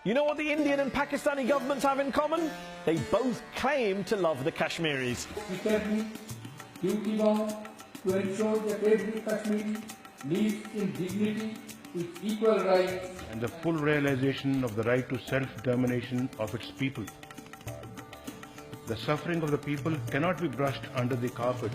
You know what the Indian and Pakistani governments have in common? They both claim to love the Kashmiris. We can be duty bound to ensure that every Kashmiri lives in dignity with equal rights and the full realization of the right to self-determination of its people. The suffering of the people cannot be brushed under the carpet.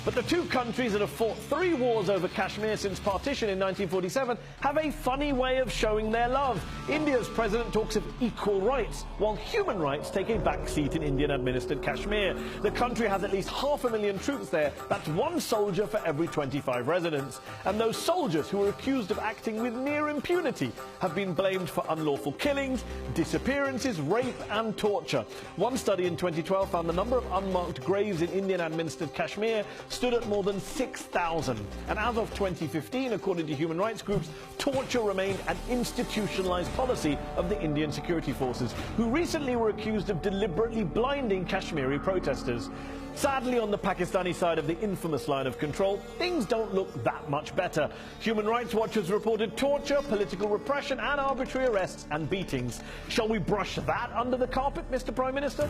But the two countries that have fought 3 wars over Kashmir since partition in 1947 have a funny way of showing their love. India's president talks of equal rights, while human rights take a back seat in Indian-administered Kashmir. The country has at least 500,000 troops there. That's 1 soldier for every 25 residents. And those soldiers who are accused of acting with near impunity have been blamed for unlawful killings, disappearances, rape and torture. One study in 2012 found the number of unmarked graves in Indian-administered Kashmir stood at more than 6,000. And as of 2015, according to human rights groups, torture remained an institutionalized policy of the Indian security forces, who recently were accused of deliberately blinding Kashmiri protesters. Sadly, on the Pakistani side of the infamous line of control, things don't look that much better. Human Rights Watch has reported torture, political repression and arbitrary arrests and beatings. Shall we brush that under the carpet, Mr. Prime Minister?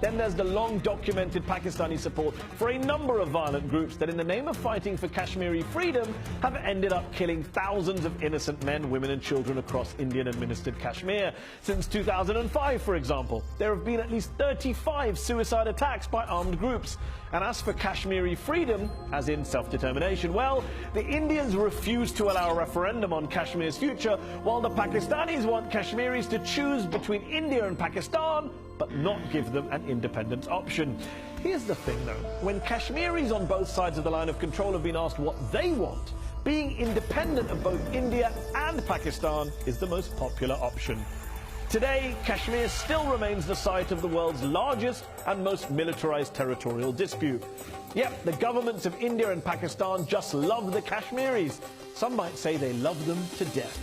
Then there's the long-documented Pakistani support for a number of violent groups that, in the name of fighting for Kashmiri freedom, have ended up killing thousands of innocent men, women and children across Indian-administered Kashmir. Since 2005, for example, there have been at least 35 suicide attacks by armed groups. And as for Kashmiri freedom, as in self-determination, well, the Indians refuse to allow a referendum on Kashmir's future, while the Pakistanis want Kashmiris to choose between India and Pakistan, but not give them an independence option. Here's the thing, though. When Kashmiris on both sides of the line of control have been asked what they want, being independent of both India and Pakistan is the most popular option. Today, Kashmir still remains the site of the world's largest and most militarized territorial dispute. Yep, the governments of India and Pakistan just love the Kashmiris. Some might say they love them to death.